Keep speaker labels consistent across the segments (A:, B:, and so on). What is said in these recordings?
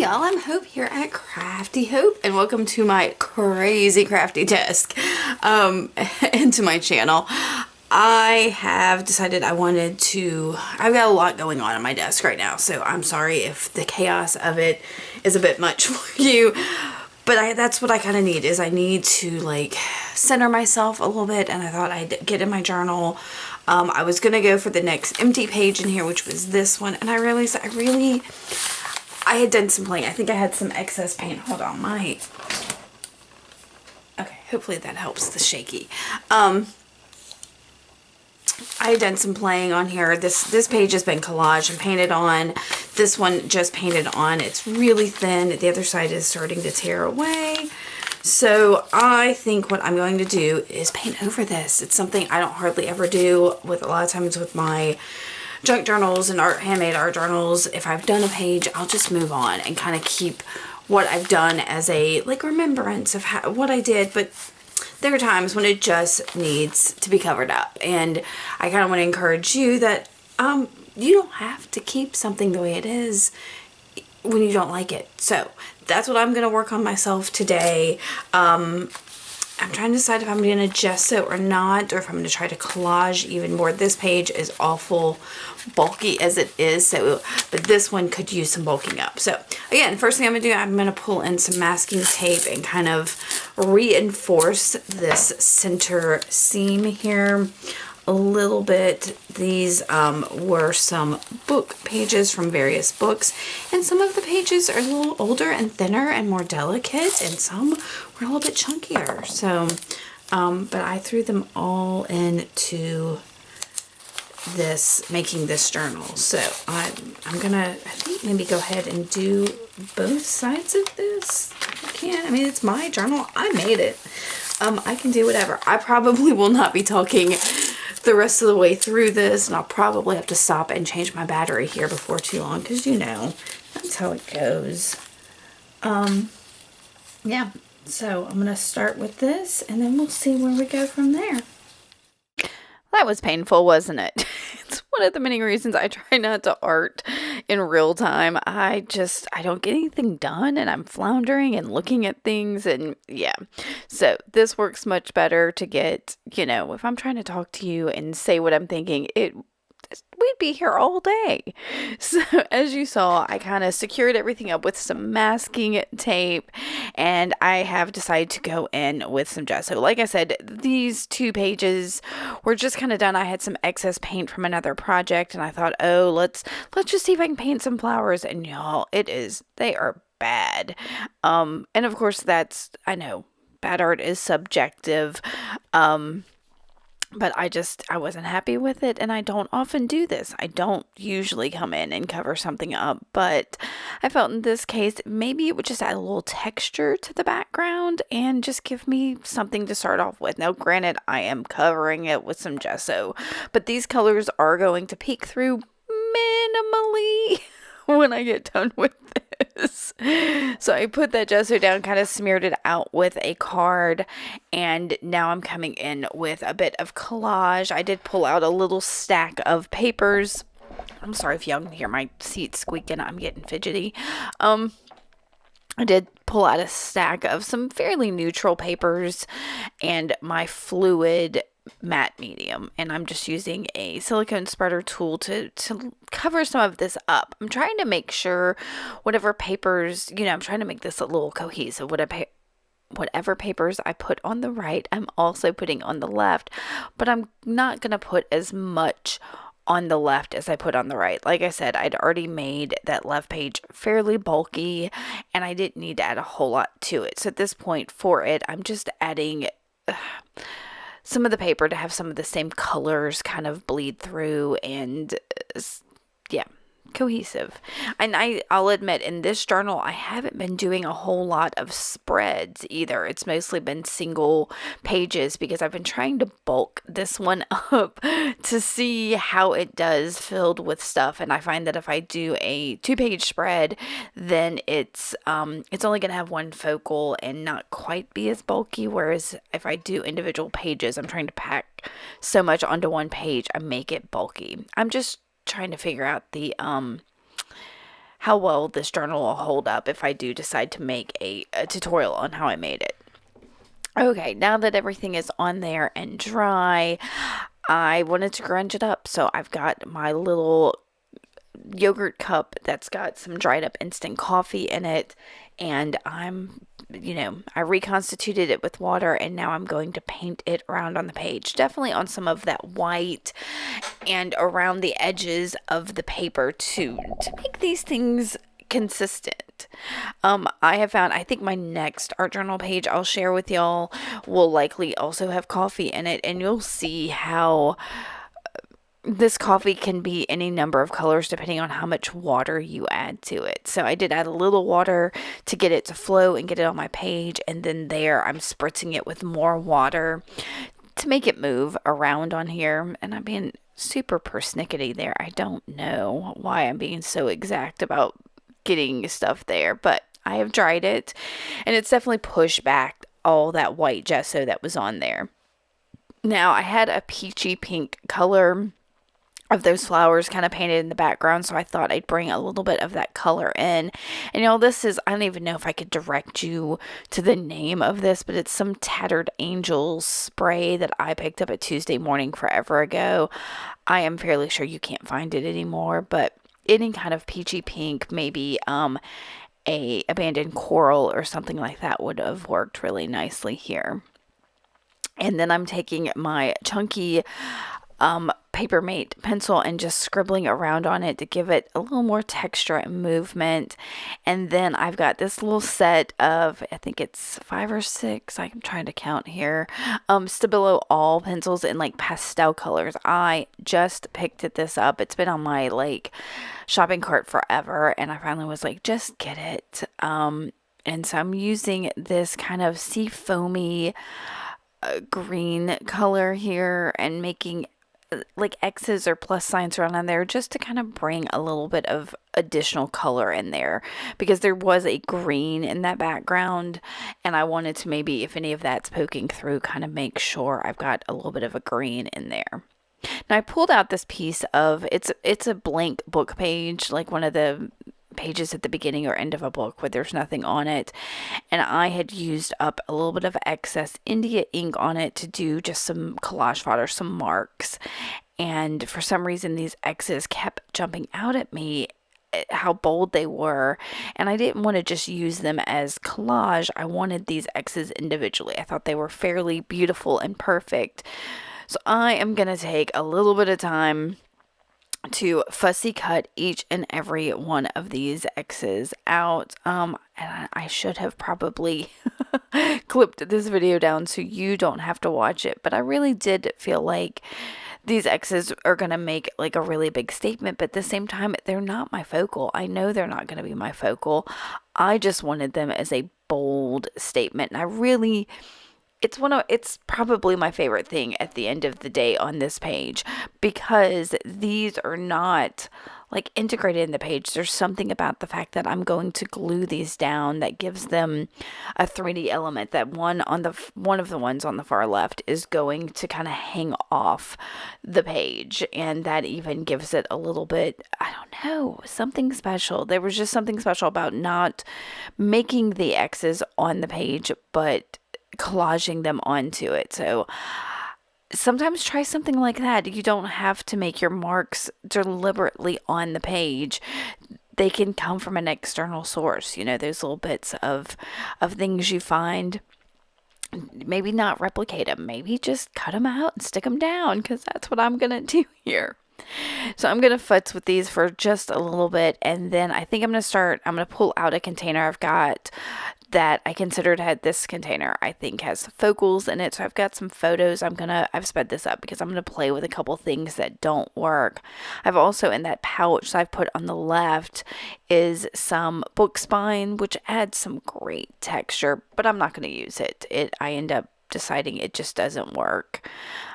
A: Hey y'all, I'm Hope here at Crafty Hope, and welcome to my crazy crafty desk, and to my channel. I have decided I've got a lot going on my desk right now, so I'm sorry if the chaos of it is a bit much for you, but that's what I kind of need, is I need to like center myself a little bit, and I thought I'd get in my journal. I was gonna go for the next empty page in here, which was this one, and I realized I had done some playing. I think I had some excess paint. Hold on, okay, hopefully that helps the shaky. I had done some playing on here. This page has been collaged and painted on. This one just painted on. It's really thin. The other side is starting to tear away. So I think what I'm going to do is paint over this. It's something I don't hardly ever do with a lot of times with my junk journals and handmade art journals. If I've done a page, I'll just move on and kind of keep what I've done as a like remembrance of what I did. But there are times when it just needs to be covered up, and I kind of want to encourage you that you don't have to keep something the way it is when you don't like it. So that's what I'm going to work on myself today. I'm trying to decide if I'm going to gesso or not, or if I'm going to try to collage even more. This page is awful bulky as it is, but this one could use some bulking up. So again, first thing I'm going to do, I'm going to pull in some masking tape and kind of reinforce this center seam here a little bit. These were some book pages from various books, and some of the pages are a little older and thinner and more delicate, and some were a little bit chunkier. So but I threw them all into making this journal. So I'm gonna, I think, maybe go ahead and do both sides of this if I can. I mean, it's my journal, I made it. I can do whatever. I probably will not be talking the rest of the way through this, and I'll probably have to stop and change my battery here before too long, because you know that's how it goes. Yeah, so I'm gonna start with this, and then we'll see where we go from there.
B: That was painful, wasn't it? It's one of the many reasons I try not to art in real time. I don't get anything done, and I'm floundering and looking at things, and yeah. So this works much better to get, if I'm trying to talk to you and say what I'm thinking, we'd be here all day. So as you saw, I kind of secured everything up with some masking tape, and I have decided to go in with some gesso. Like I said, these two pages were just kind of done. I had some excess paint from another project, and I thought, oh, let's just see if I can paint some flowers. And y'all, they are bad. And of course I know bad art is subjective. But I wasn't happy with it, and I don't often do this. I don't usually come in and cover something up, but I felt in this case, maybe it would just add a little texture to the background and just give me something to start off with. Now, granted, I am covering it with some gesso, but these colors are going to peek through minimally when I get done with this. So I put that gesso down, kind of smeared it out with a card, and now I'm coming in with a bit of collage. I did pull out a little stack of papers. I'm sorry if y'all can hear my seat squeaking. I'm getting fidgety. I did pull out a stack of some fairly neutral papers and my fluid matte medium, and I'm just using a silicone spreader tool to cover some of this up. I'm trying to make sure whatever papers, I'm trying to make this a little cohesive. Whatever papers I put on the right, I'm also putting on the left, but I'm not going to put as much on the left as I put on the right. Like I said, I'd already made that left page fairly bulky, and I didn't need to add a whole lot to it. So at this point for it, I'm just adding some of the paper to have some of the same colors kind of bleed through, and yeah, cohesive. And I'll admit, in this journal, I haven't been doing a whole lot of spreads either. It's mostly been single pages because I've been trying to bulk this one up to see how it does filled with stuff. And I find that if I do a 2-page spread, then it's only going to have one focal and not quite be as bulky. Whereas if I do individual pages, I'm trying to pack so much onto one page, I make it bulky. I'm just trying to figure out how well this journal will hold up if I do decide to make a tutorial on how I made it. Okay, now that everything is on there and dry, I wanted to grunge it up. So I've got my little yogurt cup that's got some dried up instant coffee in it, and I reconstituted it with water, and now I'm going to paint it around on the page, definitely on some of that white and around the edges of the paper to make these things consistent. I have found, I think my next art journal page I'll share with y'all will likely also have coffee in it, and you'll see how this coffee can be any number of colors depending on how much water you add to it. So I did add a little water to get it to flow and get it on my page, and then there I'm spritzing it with more water to make it move around on here. And I'm being super persnickety there. I don't know why I'm being so exact about getting stuff there, but I have dried it, and it's definitely pushed back all that white gesso that was on there. Now I had a peachy pink color of those flowers kind of painted in the background, so I thought I'd bring a little bit of that color in. And this is, I don't even know if I could direct you to the name of this, but it's some Tattered Angels spray that I picked up at Tuesday Morning forever ago. I am fairly sure you can't find it anymore, but any kind of peachy pink, maybe a abandoned coral or something like that would have worked really nicely here. And then I'm taking my chunky Papermate pencil and just scribbling around on it to give it a little more texture and movement. And then I've got this little set of, I think it's 5 or 6, I'm trying to count here, Stabilo all pencils in like pastel colors. I just picked this up. It's been on my shopping cart forever, and I finally was like, just get it. And so I'm using this kind of sea foamy green color here and making X's or plus signs around on there just to kind of bring a little bit of additional color in there, because there was a green in that background, and I wanted to maybe, if any of that's poking through, kind of make sure I've got a little bit of a green in there. Now I pulled out this piece of, it's a blank book page, like one of the pages at the beginning or end of a book where there's nothing on it, and I had used up a little bit of excess India ink on it to do just some collage fodder, some marks, and for some reason these X's kept jumping out at me, how bold they were, and I didn't want to just use them as collage. I wanted these X's individually. I thought they were fairly beautiful and perfect, so I am gonna take a little bit of time to fussy cut each and every one of these X's out. And I should have probably clipped this video down so you don't have to watch it, but I really did feel like these X's are going to make like a really big statement, but at the same time, they're not my focal. I know they're not going to be my focal. I just wanted them as a bold statement, and it's probably my favorite thing at the end of the day on this page, because these are not integrated in the page. There's something about the fact that I'm going to glue these down that gives them a 3D element. That one of the ones on the far left is going to kind of hang off the page, and that even gives it a little bit, I don't know, something special. There was just something special about not making the X's on the page, but collaging them onto it. So sometimes try something like that. You don't have to make your marks deliberately on the page. They can come from an external source. Those little bits of things you find. Maybe not replicate them. Maybe just cut them out and stick them down, because that's what I'm going to do here. So I'm going to futz with these for just a little bit, and then I think I'm going to pull out a container I've got that I considered had this container, I think has focals in it. So I've got some photos. I've sped this up because I'm going to play with a couple things that don't work. I've also, in that pouch that I've put on the left, is some book spine, which adds some great texture, but I'm not going to use it. I end up deciding it just doesn't work.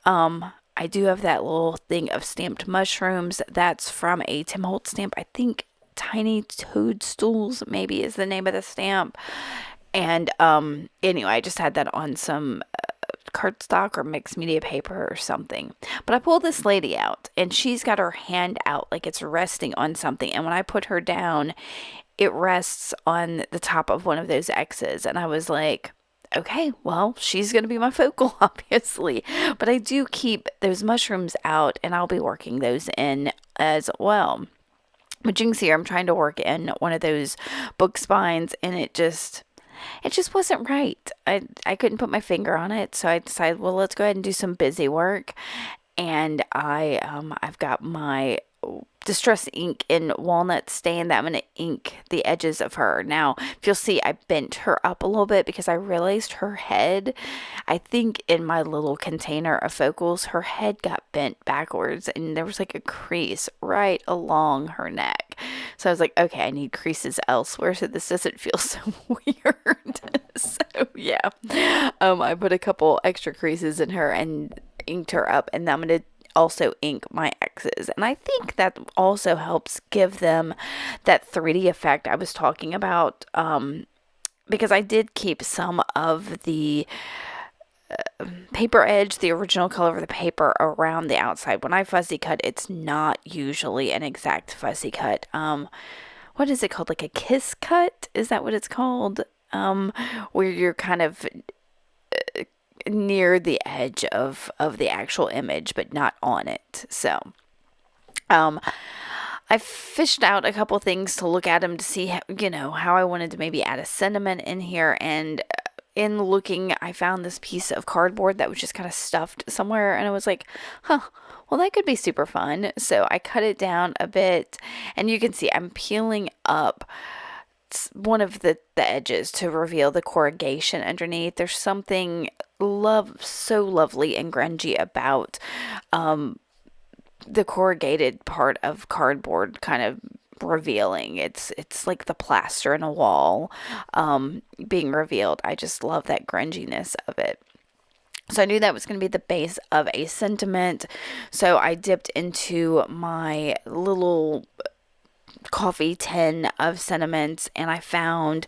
B: I do have that little thing of stamped mushrooms. That's from a Tim Holtz stamp. I think Tiny Toadstools maybe is the name of the stamp. And anyway, I just had that on some cardstock or mixed media paper or something. But I pulled this lady out, and she's got her hand out like it's resting on something. And when I put her down, it rests on the top of one of those X's. And I was like, okay, well, she's going to be my focal, obviously. But I do keep those mushrooms out, and I'll be working those in as well. But you can see here, I'm trying to work in one of those book spines, and it just wasn't right. I couldn't put my finger on it, so I decided, well, let's go ahead and do some busy work. And I've got my distress ink in walnut stain that I'm going to ink the edges of her. Now, if you'll see, I bent her up a little bit because I realized her head, I think in my little container of focals, her head got bent backwards and there was like a crease right along her neck. So I was like, okay, I need creases elsewhere so this doesn't feel so weird. So yeah, I put a couple extra creases in her and inked her up, and I'm going to also ink my X's, and I think that also helps give them that 3D effect I was talking about, because I did keep some of the paper edge, the original color of the paper, around the outside. When I fussy cut, it's not usually an exact fussy cut. What is it called? Like a kiss cut? Is that what it's called? Where you're kind of near the edge of the actual image, but not on it. So, I fished out a couple things to look at them to see, how I wanted to maybe add a sentiment in here. And in looking, I found this piece of cardboard that was just kind of stuffed somewhere, and I was like, huh, well, that could be super fun. So I cut it down a bit, and you can see I'm peeling up one of the edges to reveal the corrugation underneath. There's something so lovely and grungy about the corrugated part of cardboard kind of revealing. It's like the plaster in a wall being revealed. I just love that grunginess of it. So I knew that was going to be the base of a sentiment. So I dipped into my little coffee tin of sentiments, and I found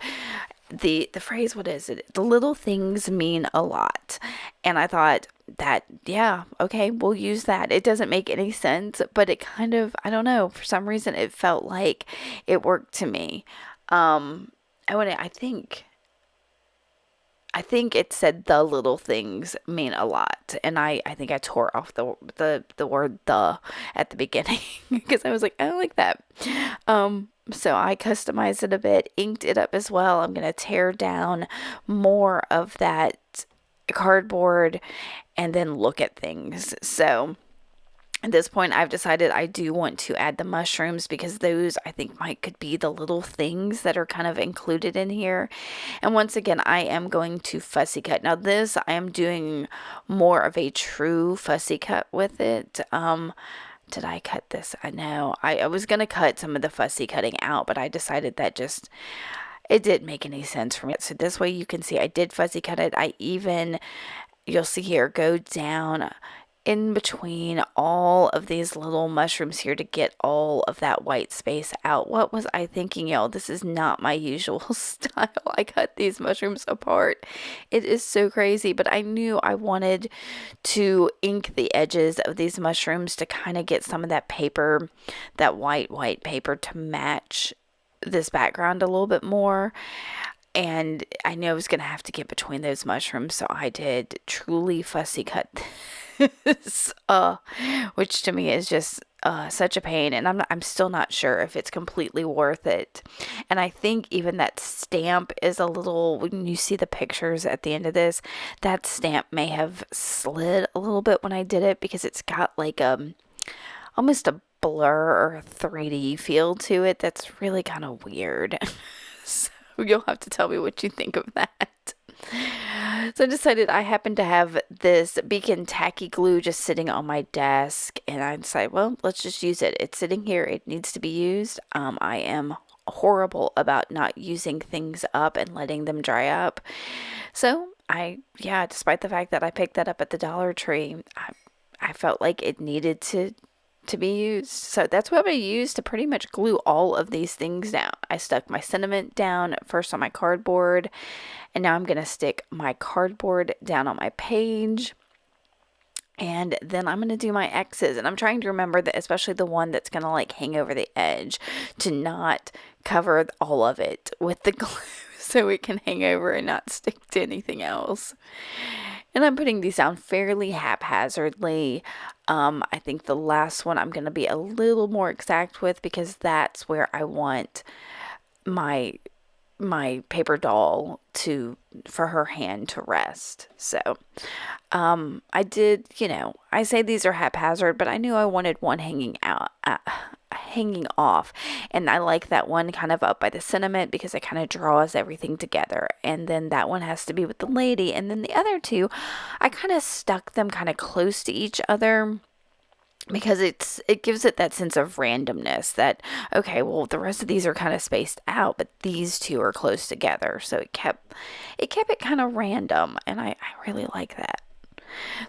B: the phrase, what is it? The little things mean a lot. And I thought that, yeah, okay, we'll use that. It doesn't make any sense, but it kind of, I don't know, for some reason it felt like it worked to me. I think it said the little things mean a lot, and I think I tore off the word the at the beginning because I was like, I don't like that. So I customized it a bit, inked it up as well. I'm going to tear down more of that cardboard and then look at things. So at this point, I've decided I do want to add the mushrooms because those, I think, could be the little things that are kind of included in here. And once again, I am going to fussy cut. Now this, I am doing more of a true fussy cut with it. Did I cut this? I know. I was going to cut some of the fussy cutting out, but I decided that it didn't make any sense for me. So this way you can see I did fussy cut it. I even, you'll see here, go down in between all of these little mushrooms here to get all of that white space out. What was I thinking, y'all? This is not my usual style. I cut these mushrooms apart. It is so crazy, but I knew I wanted to ink the edges of these mushrooms to kind of get some of that paper, that white paper, to match this background a little bit more. And I knew I was going to have to get between those mushrooms, so I did truly fussy cut this, which to me is just such a pain, and I'm still not sure if it's completely worth it. And I think even that stamp is a little, when you see the pictures at the end of this, that stamp may have slid a little bit when I did it because it's got like almost a blur or 3D feel to it that's really kind of weird. So you'll have to tell me what you think of that. So I decided, I happen to have this Beacon tacky glue just sitting on my desk, and I decided, well, let's just use it. It's sitting here. It needs to be used. I am horrible about not using things up and letting them dry up. So despite the fact that I picked that up at the Dollar Tree, I felt like it needed to to be used. So that's what I'm going to use to pretty much glue all of these things down. I stuck my sentiment down first on my cardboard, and now I'm going to stick my cardboard down on my page. And then I'm going to do my X's, and I'm trying to remember that, especially the one that's going to like hang over the edge, to not cover all of it with the glue so it can hang over and not stick to anything else. And I'm putting these down fairly haphazardly. I think the last one I'm going to be a little more exact with, because that's where I want my paper doll for her hand to rest. So I did, I say these are haphazard, but I knew I wanted one hanging off, and I like that one kind of up by the sentiment because it kind of draws everything together. And then that one has to be with the lady, and then the other two I kind of stuck them kind of close to each other, because it gives it that sense of randomness that, okay, well, the rest of these are kind of spaced out, but these two are close together. So it kept it kind of random, and I really like that.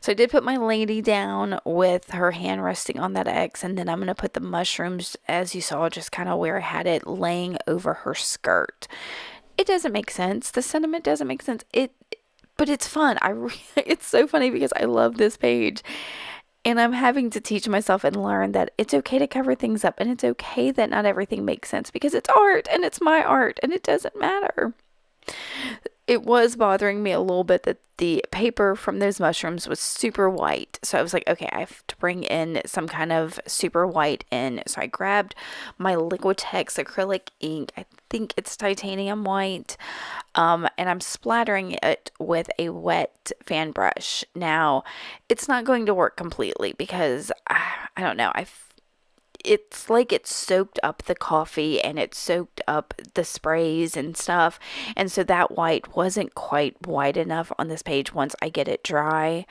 B: So I did put my lady down with her hand resting on that X, and then I'm going to put the mushrooms, as you saw, just kind of where I had it, laying over her skirt. It doesn't make sense. The sentiment doesn't make sense. But it's fun. It's so funny because I love this page. And I'm having to teach myself and learn that it's okay to cover things up, and it's okay that not everything makes sense, because it's art and it's my art and it doesn't matter. It was bothering me a little bit that the paper from those mushrooms was super white. So I was like, okay, I have to bring in some kind of super white in. So I grabbed my Liquitex acrylic ink. I think it's titanium white. And I'm splattering it with a wet fan brush. Now, it's not going to work completely because I don't know. It's like it soaked up the coffee and it soaked up the sprays and stuff. And so that white wasn't quite white enough on this page once I get it dry.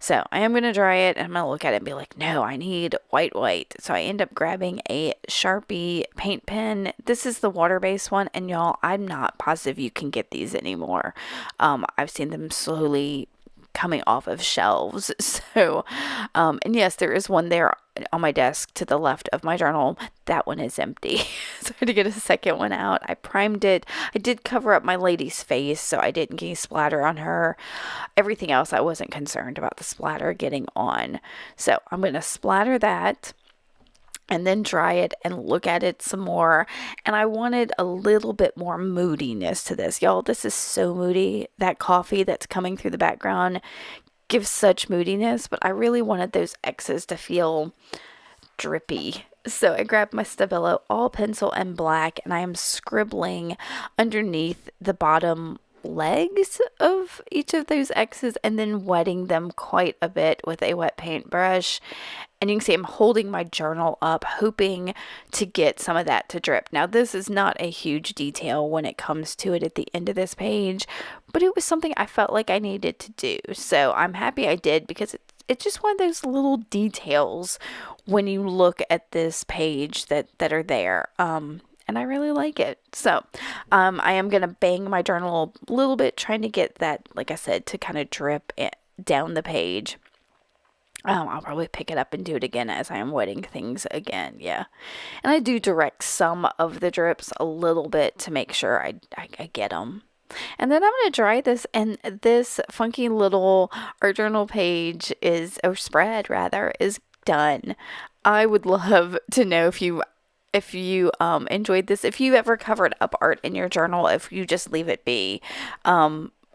B: So I am going to dry it, and I'm going to look at it and be like, no, I need white. So I end up grabbing a Sharpie paint pen. This is the water-based one. And y'all, I'm not positive you can get these anymore. I've seen them slowly coming off of shelves. So, and yes, there is one there on my desk to the left of my journal. That one is empty. So I had to get a second one out. I primed it. I did cover up my lady's face, so I didn't get any splatter on her. Everything else, I wasn't concerned about the splatter getting on. So I'm going to splatter that, and then dry it and look at it some more. And I wanted a little bit more moodiness to this. Y'all, this is so moody. That coffee that's coming through the background gives such moodiness, but I really wanted those X's to feel drippy. So I grabbed my Stabilo all pencil and black, and I am scribbling underneath the bottom legs of each of those X's, and then wetting them quite a bit with a wet paintbrush. And you can see I'm holding my journal up, hoping to get some of that to drip. Now, this is not a huge detail when it comes to it at the end of this page, but it was something I felt like I needed to do. So I'm happy I did, because it's just one of those little details when you look at this page that are there. And I really like it. So I am going to bang my journal a little bit, trying to get that, like I said, to kind of drip down the page. I'll probably pick it up and do it again as I am wetting things again. Yeah. And I do direct some of the drips a little bit to make sure I get them. And then I'm going to dry this, and this funky little art journal page spread is done. I would love to know if you enjoyed this, if you ever covered up art in your journal, if you just leave it be.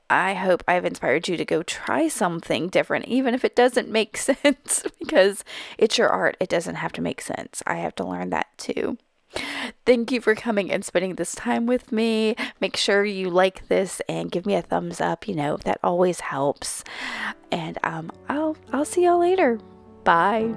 B: I hope I've inspired you to go try something different, even if it doesn't make sense, because it's your art. It doesn't have to make sense. I have to learn that too. Thank you for coming and spending this time with me. Make sure you like this and give me a thumbs up. That always helps. And I'll see y'all later. Bye.